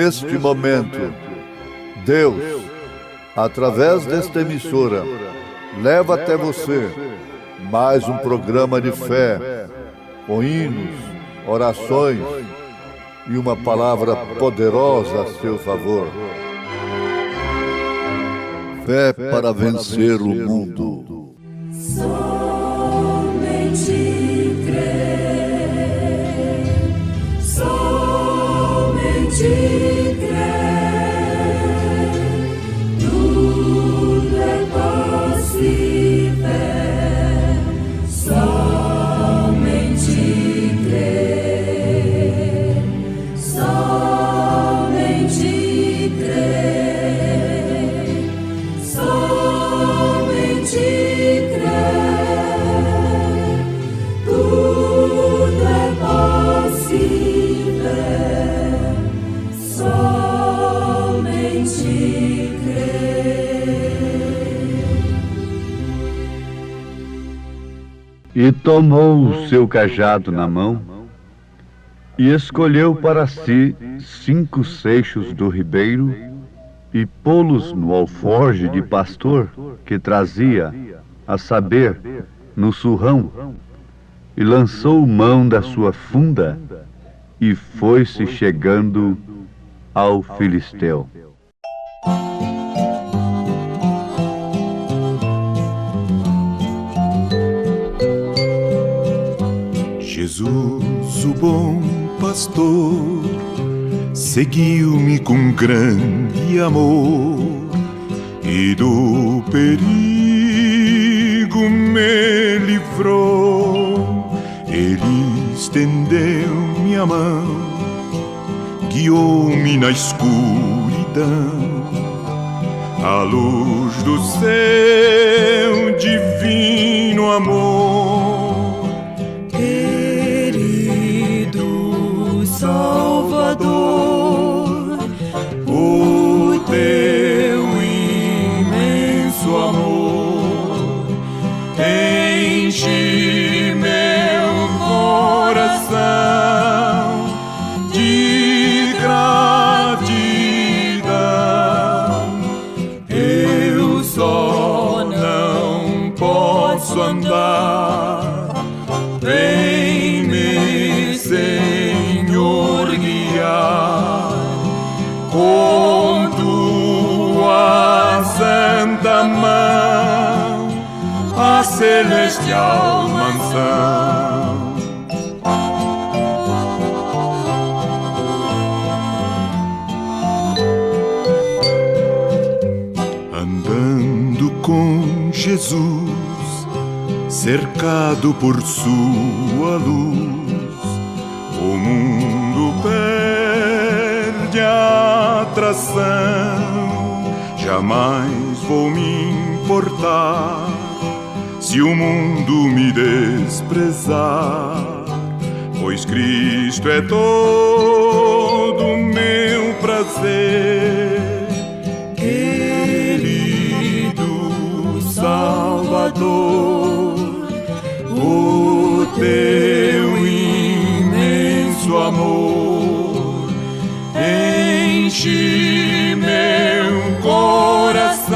neste momento, Deus, através desta emissora, leva até você mais um programa de fé, com hinos, orações e uma palavra poderosa a seu favor. Fé para vencer o mundo. Somente crer, somente crer, tudo é possível. Somente crer, somente crer, somente crer, tudo é possível. Somente crer. E tomou o seu cajado na mão e escolheu para si 5 seixos do ribeiro e pô-los no alforje de pastor que trazia, a saber, no surrão, e lançou mão da sua funda e foi-se chegando ao filisteu. Jesus, o bom pastor, seguiu-me com grande amor e do perigo me livrou. Ele estendeu-me a mão, guiou-me na escuridão, à luz do seu divino amor. Salvador, o teu imenso amor enche meu coração de gratidão. Eu só não posso andar, vem-me, Senhor, guiar com tua santa mão a celestial mansão. Andando com Jesus, cercado por sua luz, o mundo perde a atração. Jamais vou me importar se o mundo me desprezar, pois Cristo é todo meu prazer. Querido Salvador, o teu imenso amor enche meu coração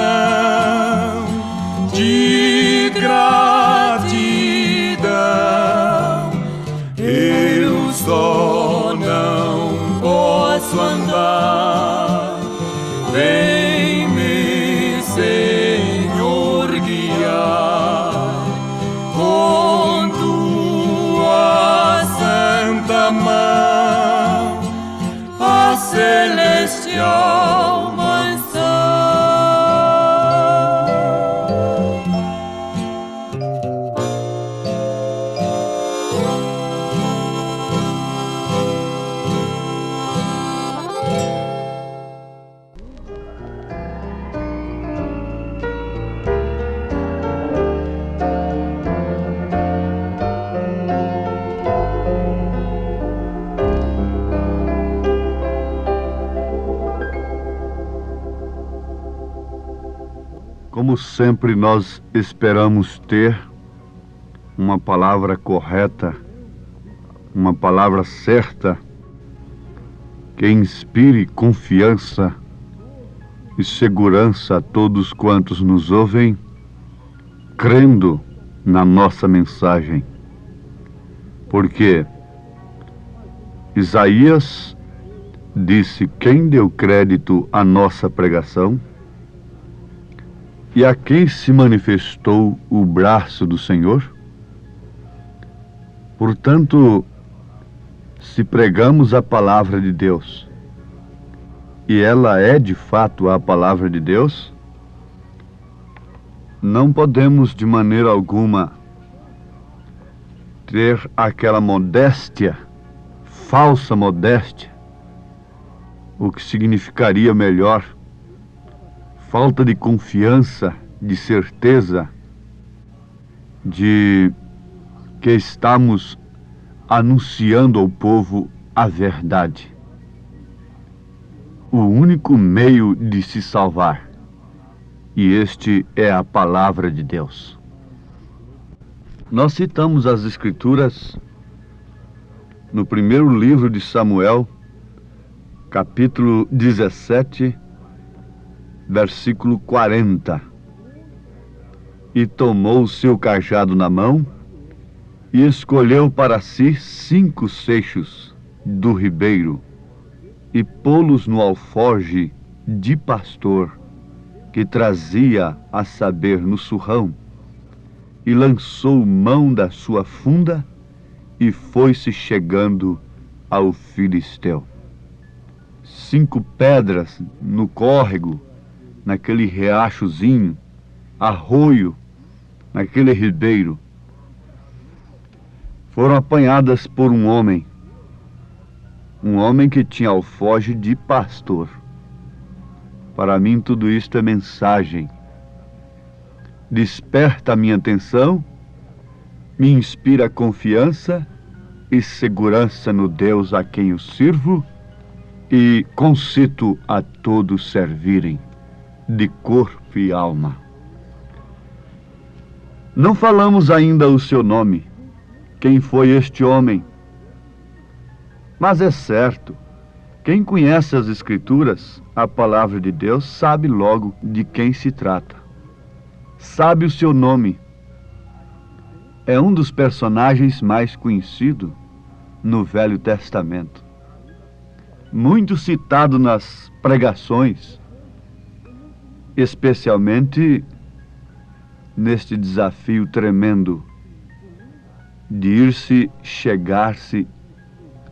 de gratidão. Eu só não posso andar, vem-me, Senhor, guiar com tua santa mão a celestial mansão. Como sempre, nós esperamos ter uma palavra correta, uma palavra certa que inspire confiança e segurança a todos quantos nos ouvem, crendo na nossa mensagem. Porque Isaías disse: quem deu crédito à nossa pregação e a quem se manifestou o braço do Senhor? Portanto, se pregamos a palavra de Deus, e ela é de fato a palavra de Deus, não podemos de maneira alguma ter aquela modéstia, falsa modéstia, o que significaria melhor, falta de confiança, de certeza, de que estamos anunciando ao povo a verdade. O único meio de se salvar, e este é a palavra de Deus. Nós citamos as Escrituras no primeiro livro de Samuel, capítulo 17, versículo 40. E tomou o seu cajado na mão e escolheu para si 5 seixos do ribeiro e pô-los no alforje de pastor que trazia, a saber, no surrão, e lançou mão da sua funda e foi-se chegando ao filisteu. 5 pedras no córrego, naquele riachozinho, arroio, naquele ribeiro, foram apanhadas por um homem que tinha alforje de pastor. Para mim tudo isto é mensagem. Desperta a minha atenção, me inspira confiança e segurança no Deus a quem eu sirvo, e concito a todos servirem de corpo e alma. Não falamos ainda o seu nome, quem foi este homem, mas é certo, quem conhece as Escrituras, a palavra de Deus, sabe logo de quem se trata. Sabe o seu nome. É um dos personagens mais conhecidos no Velho Testamento. Muito citado nas pregações, especialmente neste desafio tremendo de chegar-se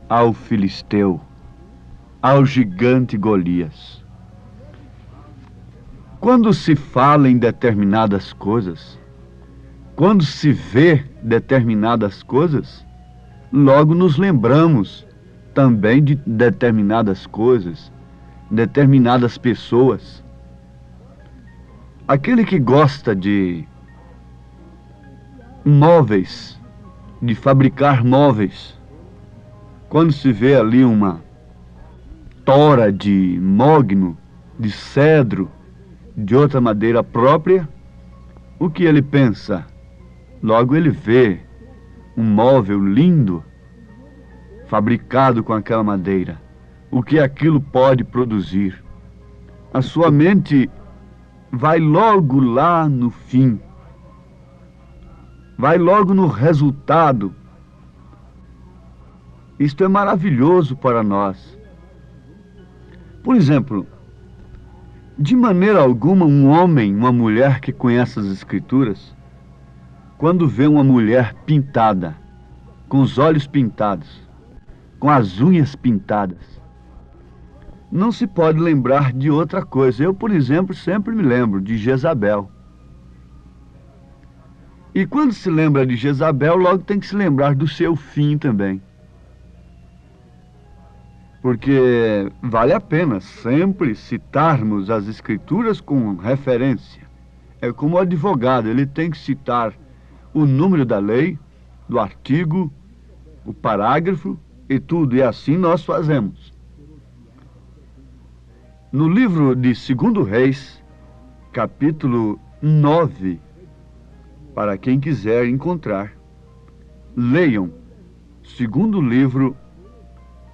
ao filisteu, ao gigante Golias. Quando se fala em determinadas coisas, quando se vê determinadas coisas, logo nos lembramos também de determinadas coisas, determinadas pessoas. Aquele que gosta de móveis, de fabricar móveis, quando se vê ali uma tora de mogno, de cedro, de outra madeira própria, o que ele pensa? Logo ele vê um móvel lindo, fabricado com aquela madeira. O que aquilo pode produzir? A sua mente vai logo lá no fim, vai logo no resultado. Isto é maravilhoso para nós. Por exemplo, de maneira alguma um homem, uma mulher que conhece as Escrituras, quando vê uma mulher pintada, com os olhos pintados, com as unhas pintadas, não se pode lembrar de outra coisa. Eu, por exemplo, sempre me lembro de Jezabel. E quando se lembra de Jezabel, logo tem que se lembrar do seu fim também. Porque vale a pena sempre citarmos as Escrituras com referência. É como o advogado, ele tem que citar o número da lei, do artigo, o parágrafo e tudo. E assim nós fazemos. No livro de 2 Reis, capítulo 9, para quem quiser encontrar, leiam 2º livro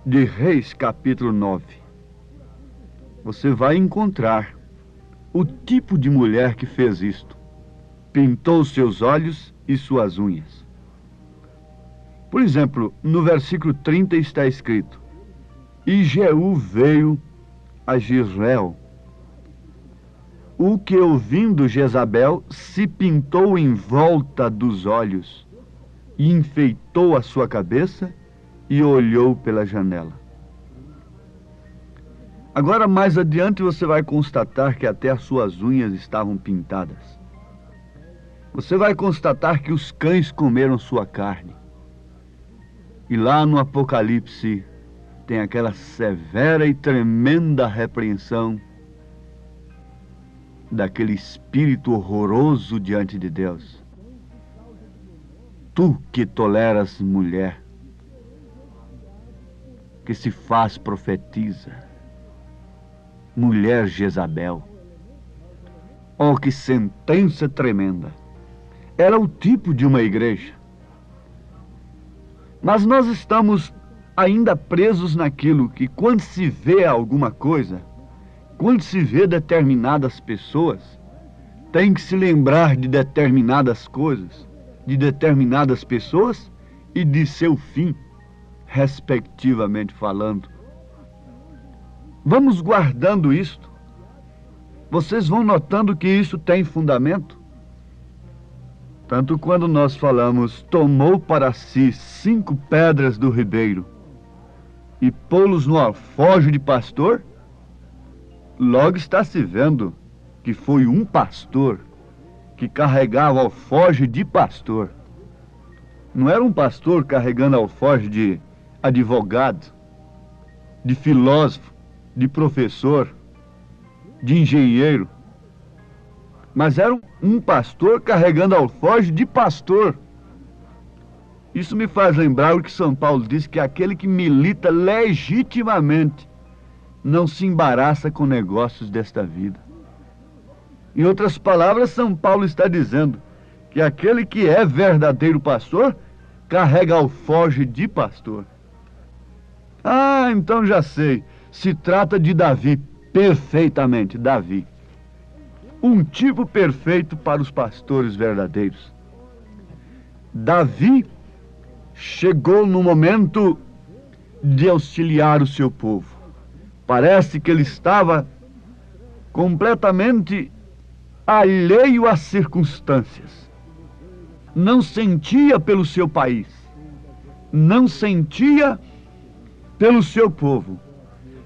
de Reis, capítulo 9, você vai encontrar o tipo de mulher que fez isto. Pintou seus olhos e suas unhas. Por exemplo, no versículo 30 está escrito: E Jeú veio a Jezreel, o que, ouvindo Jezabel, se pintou em volta dos olhos, e enfeitou a sua cabeça, e olhou pela janela. Agora, mais adiante, você vai constatar que até as suas unhas estavam pintadas. Você vai constatar que os cães comeram sua carne. E lá no Apocalipse tem aquela severa e tremenda repreensão daquele espírito horroroso diante de Deus. Tu que toleras mulher, que se faz profetiza, mulher Jezabel. Oh, que sentença tremenda! Era o tipo de uma igreja. Mas nós estamos ainda presos naquilo que, quando se vê alguma coisa, quando se vê determinadas pessoas, tem que se lembrar de determinadas coisas, de determinadas pessoas e de seu fim, respectivamente falando. Vamos guardando isto. Vocês vão notando que isso tem fundamento. Tanto quando nós falamos, tomou para si 5 pedras do ribeiro e pô-los no alforje de pastor, logo está se vendo que foi um pastor que carregava alforje de pastor. Não era um pastor carregando alforje de advogado, de filósofo, de professor, de engenheiro, mas era um pastor carregando alforje de pastor. Isso me faz lembrar o que São Paulo diz, que aquele que milita legitimamente não se embaraça com negócios desta vida. Em outras palavras, São Paulo está dizendo que aquele que é verdadeiro pastor carrega alforje de pastor. Ah, então já sei. Se trata de Davi, perfeitamente, Davi. Um tipo perfeito para os pastores verdadeiros. Davi chegou no momento de auxiliar o seu povo. Parece que ele estava completamente alheio às circunstâncias. Não sentia pelo seu país, não sentia pelo seu povo,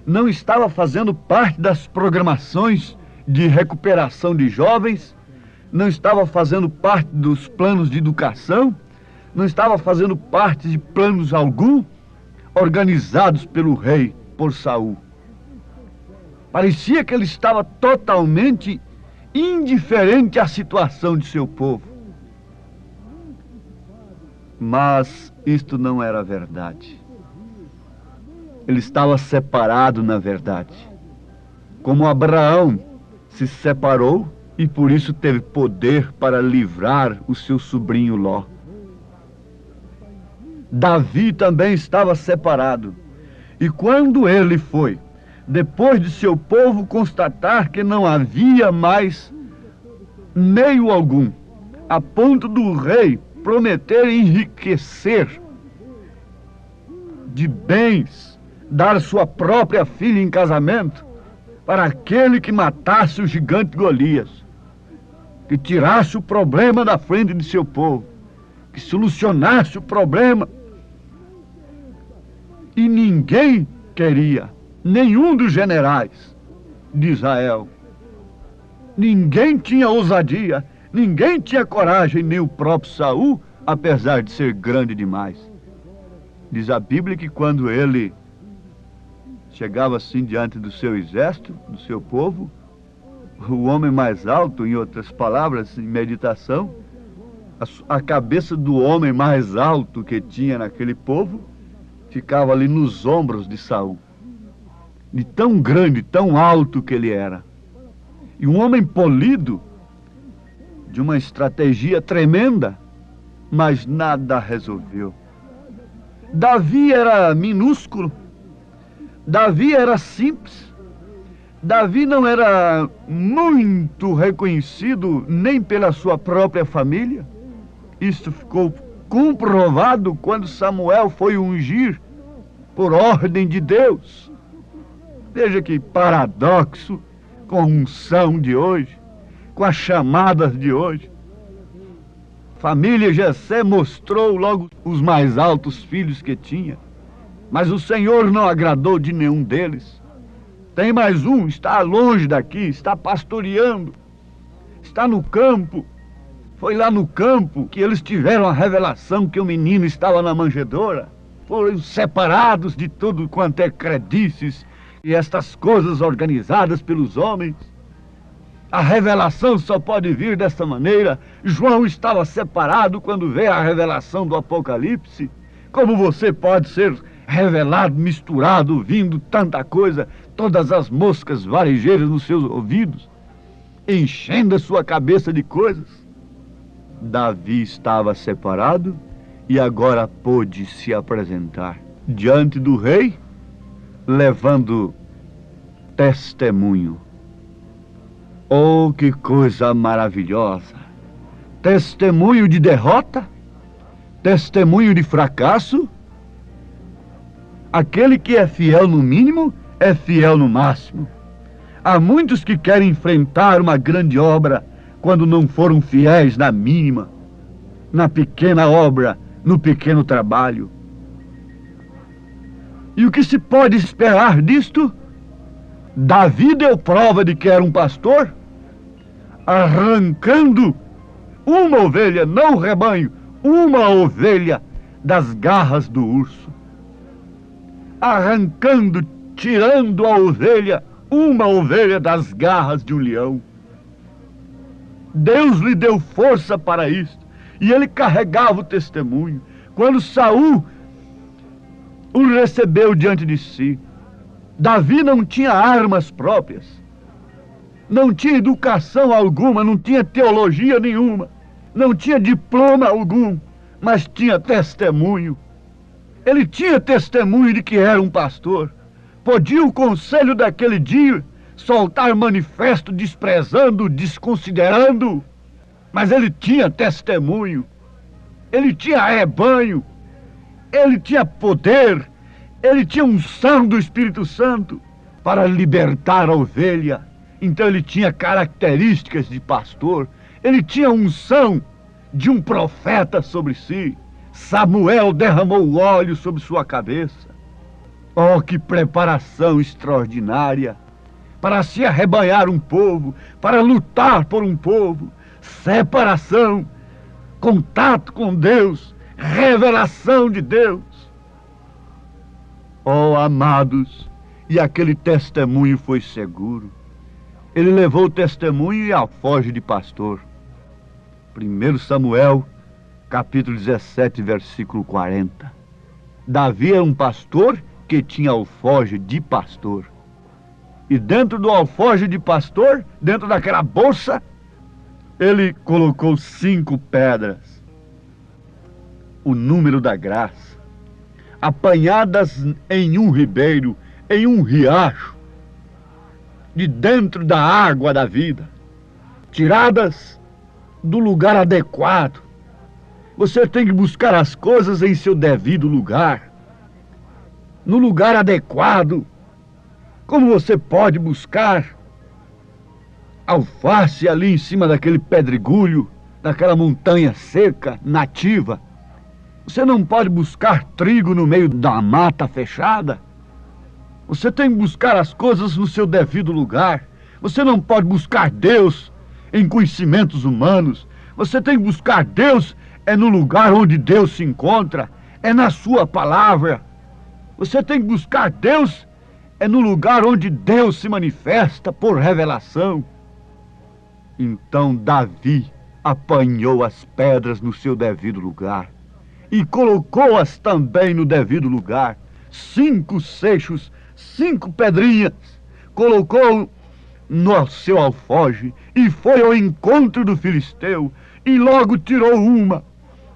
não estava fazendo parte das programações de recuperação de jovens, não estava fazendo parte dos planos de educação, não estava fazendo parte de planos algum organizados pelo rei, por Saul. Parecia que ele estava totalmente indiferente à situação de seu povo. Mas isto não era verdade. Ele estava separado, na verdade. Como Abraão se separou e por isso teve poder para livrar o seu sobrinho Ló. Davi também estava separado. E quando ele foi, depois de seu povo constatar que não havia mais meio algum, a ponto do rei prometer enriquecer de bens, dar sua própria filha em casamento para aquele que matasse o gigante Golias, que tirasse o problema da frente de seu povo, que solucionasse o problema. E ninguém queria, nenhum dos generais de Israel. Ninguém tinha ousadia, ninguém tinha coragem, nem o próprio Saul, apesar de ser grande demais. Diz a Bíblia que quando ele chegava assim diante do seu exército, do seu povo, o homem mais alto, em outras palavras, em meditação, a cabeça do homem mais alto que tinha naquele povo ficava ali nos ombros de Saul. De tão grande, tão alto que ele era. E um homem polido, de uma estratégia tremenda, mas nada resolveu. Davi era minúsculo, Davi era simples. Davi não era muito reconhecido nem pela sua própria família. Isso ficou comprovado quando Samuel foi ungir por ordem de Deus. Veja que paradoxo com a unção de hoje, com as chamadas de hoje. Família Jessé mostrou logo os mais altos filhos que tinha, mas o Senhor não agradou de nenhum deles. Tem mais um, está longe daqui, está pastoreando, está no campo. Foi lá no campo que eles tiveram a revelação que o menino estava na manjedoura. Foram separados de tudo quanto é credícies e estas coisas organizadas pelos homens. A revelação só pode vir desta maneira. João estava separado quando veio a revelação do Apocalipse. Como você pode ser revelado, misturado, vindo tanta coisa, todas as moscas varejeiras nos seus ouvidos, enchendo a sua cabeça de coisas? Davi estava separado e agora pôde se apresentar diante do rei, levando testemunho. Oh, que coisa maravilhosa! Testemunho de derrota, testemunho de fracasso. Aquele que é fiel no mínimo é fiel no máximo. Há muitos que querem enfrentar uma grande obra quando não foram fiéis na mínima, na pequena obra, no pequeno trabalho. E o que se pode esperar disto? Davi deu prova de que era um pastor, arrancando uma ovelha, não o rebanho, uma ovelha das garras do urso. Arrancando, tirando a ovelha, uma ovelha das garras de um leão. Deus lhe deu força para isso, e ele carregava o testemunho. Quando Saul o recebeu diante de si, Davi não tinha armas próprias, não tinha educação alguma, não tinha teologia nenhuma, não tinha diploma algum, mas tinha testemunho. Ele tinha testemunho de que era um pastor. Podia o conselho daquele dia soltar manifesto desprezando, desconsiderando, mas ele tinha testemunho. Ele tinha rebanho, ele tinha poder, ele tinha unção do Espírito Santo para libertar a ovelha. Então ele tinha características de pastor, ele tinha unção de um profeta sobre si. Samuel derramou o óleo sobre sua cabeça. Oh, que preparação extraordinária para se arrebanhar um povo, para lutar por um povo. Separação, contato com Deus, revelação de Deus. Oh, amados, e aquele testemunho foi seguro. Ele levou o testemunho e a alforje de pastor. 1 Samuel, capítulo 17, versículo 40. Davi era um pastor que tinha alforje de pastor. E dentro do alforje de pastor, dentro daquela bolsa, ele colocou 5 pedras. O número da graça. Apanhadas em um ribeiro, em um riacho, de dentro da água da vida, tiradas do lugar adequado. Você tem que buscar as coisas em seu devido lugar, no lugar adequado. Como você pode buscar alface ali em cima daquele pedregulho, daquela montanha seca, nativa? Você não pode buscar trigo no meio da mata fechada. Você tem que buscar as coisas no seu devido lugar. Você não pode buscar Deus em conhecimentos humanos. Você tem que buscar Deus no lugar onde Deus se encontra, é na sua palavra. Você tem que buscar Deus no lugar onde Deus se manifesta por revelação. Então Davi apanhou as pedras no seu devido lugar e colocou-as também no devido lugar. 5 seixos, 5 pedrinhas, colocou no seu alforje e foi ao encontro do filisteu e logo tirou uma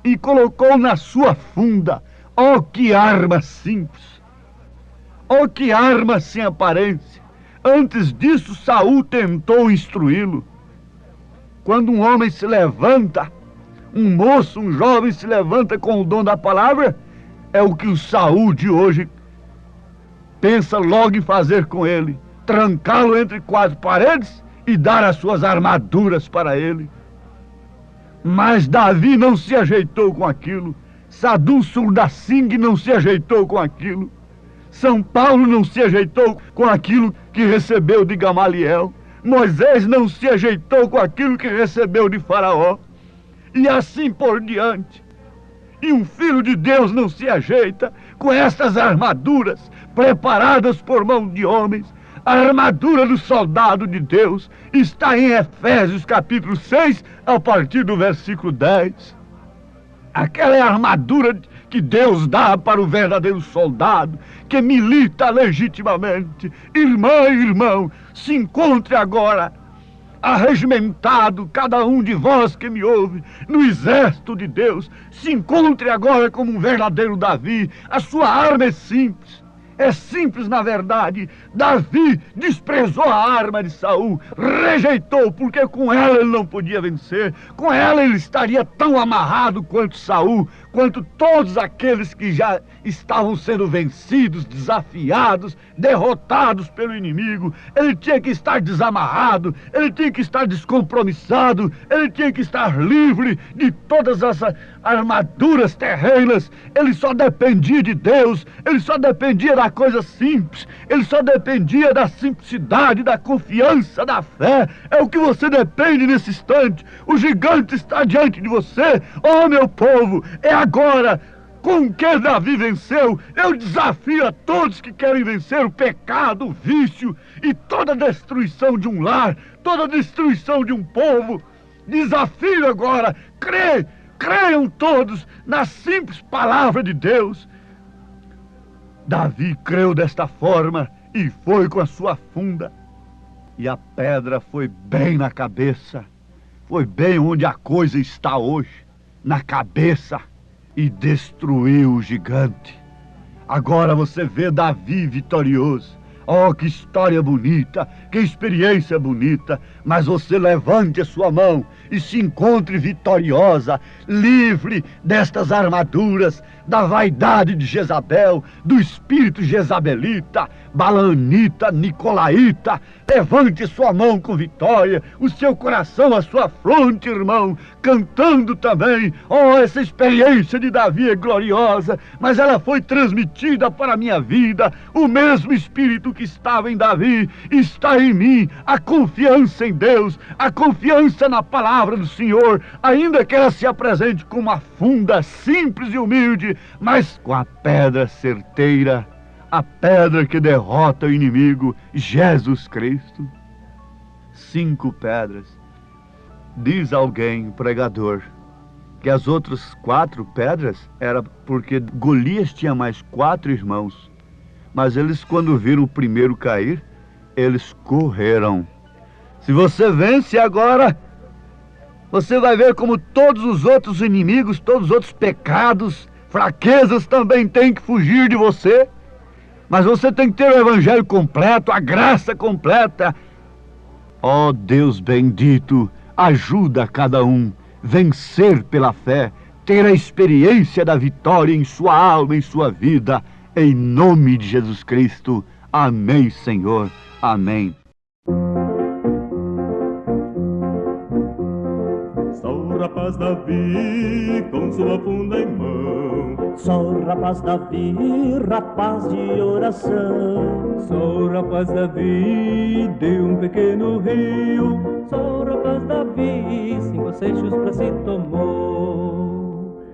e colocou na sua funda. Oh, que arma simples! Oh, que arma sem aparência! Antes disso, Saul tentou instruí-lo. Quando um homem se levanta, um moço, um jovem se levanta com o dom da palavra, é o que o Saul de hoje pensa logo em fazer com ele: trancá-lo entre quatro paredes e dar as suas armaduras para ele. Mas Davi não se ajeitou com aquilo. Sadum Surdasing não se ajeitou com aquilo. São Paulo não se ajeitou com aquilo que recebeu de Gamaliel. Moisés não se ajeitou com aquilo que recebeu de Faraó. E assim por diante. E um filho de Deus não se ajeita com estas armaduras preparadas por mão de homens. A armadura do soldado de Deus está em Efésios capítulo 6, a partir do versículo 10. Aquela é a armadura que Deus dá para o verdadeiro soldado, que milita legitimamente. Irmã e irmão, se encontre agora arregimentado, cada um de vós que me ouve, no exército de Deus. Se encontre agora como um verdadeiro Davi. A sua arma é simples. É simples, na verdade. Davi desprezou a arma de Saul, rejeitou, porque com ela ele não podia vencer. Com ela ele estaria tão amarrado quanto Saul, quanto todos aqueles que já estavam sendo vencidos, desafiados, derrotados pelo inimigo. Ele tinha que estar desamarrado, ele tinha que estar descompromissado, ele tinha que estar livre de todas as armaduras terrenas. Ele só dependia de Deus, ele só dependia da coisa simples, ele só dependia da simplicidade, da confiança, da fé. É o que você depende nesse instante. O gigante está diante de você. Oh, meu povo, é agora. Com que Davi venceu? Eu desafio a todos que querem vencer o pecado, o vício e toda a destruição de um lar, toda a destruição de um povo. Desafio agora. Creiam todos na simples palavra de Deus. Davi creu desta forma e foi com a sua funda. E a pedra foi bem na cabeça. Foi bem onde a coisa está hoje, na cabeça, e destruiu o gigante. Agora você vê Davi vitorioso. Oh, que história bonita, que experiência bonita. Mas você levante a sua mão e se encontre vitoriosa, livre destas armaduras, da vaidade de Jezabel, do espírito jezabelita, balanita, nicolaíta. Levante sua mão com vitória, o seu coração, a sua fronte, irmão, cantando também. Oh, essa experiência de Davi é gloriosa, mas ela foi transmitida para a minha vida. O mesmo espírito que estava em Davi está em mim. A confiança em Deus, a confiança na palavra do Senhor, ainda que ela se apresente com uma funda simples e humilde, mas com a pedra certeira, a pedra que derrota o inimigo, Jesus Cristo. 5 pedras. Diz alguém, pregador, que as outras 4 pedras era porque Golias tinha mais 4 irmãos. Mas eles, quando viram o primeiro cair, eles correram. Se você vence agora, você vai ver como todos os outros inimigos, todos os outros pecados, fraquezas também têm que fugir de você. Mas você tem que ter o evangelho completo, a graça completa. Ó Deus bendito, ajuda cada um vencer pela fé, ter a experiência da vitória em sua alma, em sua vida, em nome de Jesus Cristo. Amém, Senhor. Amém. Sou o rapaz Davi, com sua funda em mão. Sou o rapaz Davi, rapaz de oração. Sou o rapaz Davi de um pequeno rio. Sou o rapaz Davi, 5 seixos pra si tomou.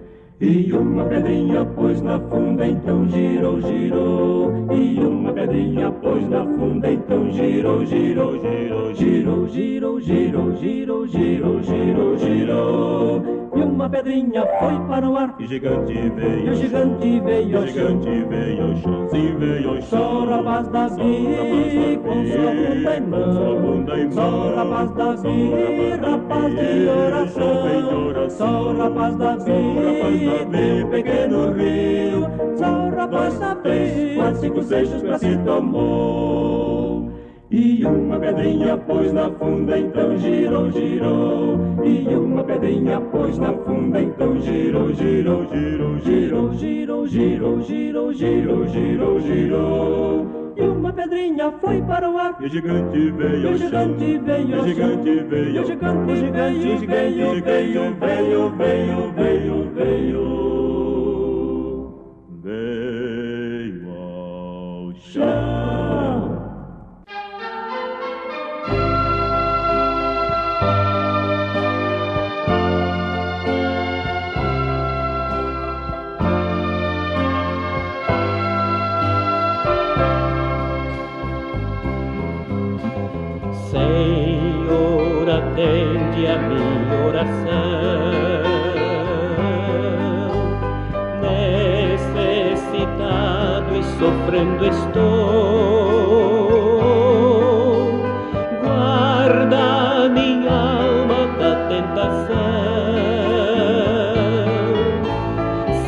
E uma pedrinha pôs na funda, então girou, girou. E uma pedrinha pôs na funda, então girou, girou, girou, girou, girou, girou, girou, girou, girou, girou. E uma pedrinha foi para o ar. E o gigante veio, o gigante veio, o gigante veio, sim veio, sou o rapaz Davi, com sua funda em mão. Sou o rapaz Davi, rapaz de oração. Sou o rapaz Davi, de pequeno rio. Sou o rapaz abrir. 4, 5 seixos pra si tomou. E uma pedrinha pôs na funda, então girou, girou. E uma pedrinha pôs na funda, então girou, girou, girou, girou, girou, girou, girou, girou, girou, girou. E uma pedrinha foi para o ar. E o gigante veio, E o gigante veio, e o gigante veio, e o gigante o gigante veio, veio, veio, veio, veio, veio, veio, veio ao chão. Senhor, atende a minha oração. Necessitado e sofrendo estou. Guarda minha alma da tentação.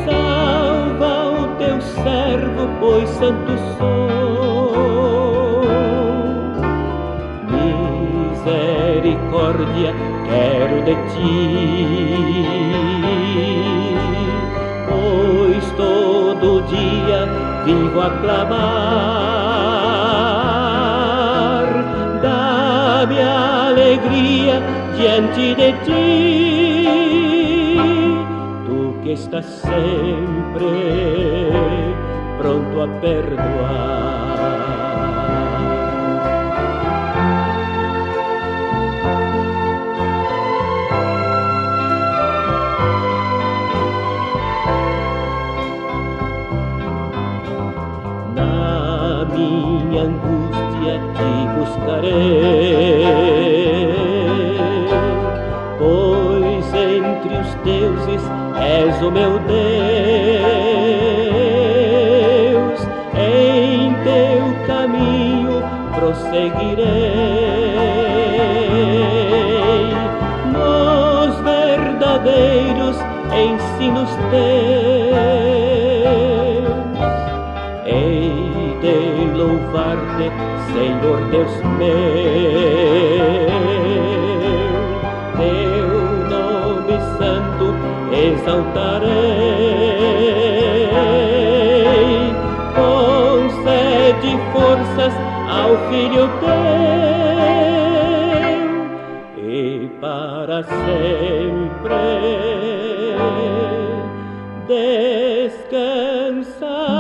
Salva o teu servo, pois santo sou. Misericórdia quero de ti, pois todo dia vivo a clamar. Dá-me alegria diante de ti, tu que estás sempre pronto a perdoar. Minha angústia te buscarei, pois entre os deuses és o meu Deus. Em teu caminho prosseguirei, nos verdadeiros ensinos teus. Hei de louvar-te, Senhor Deus meu, teu nome santo exaltarei. Concede forças ao Filho teu e para sempre descansar.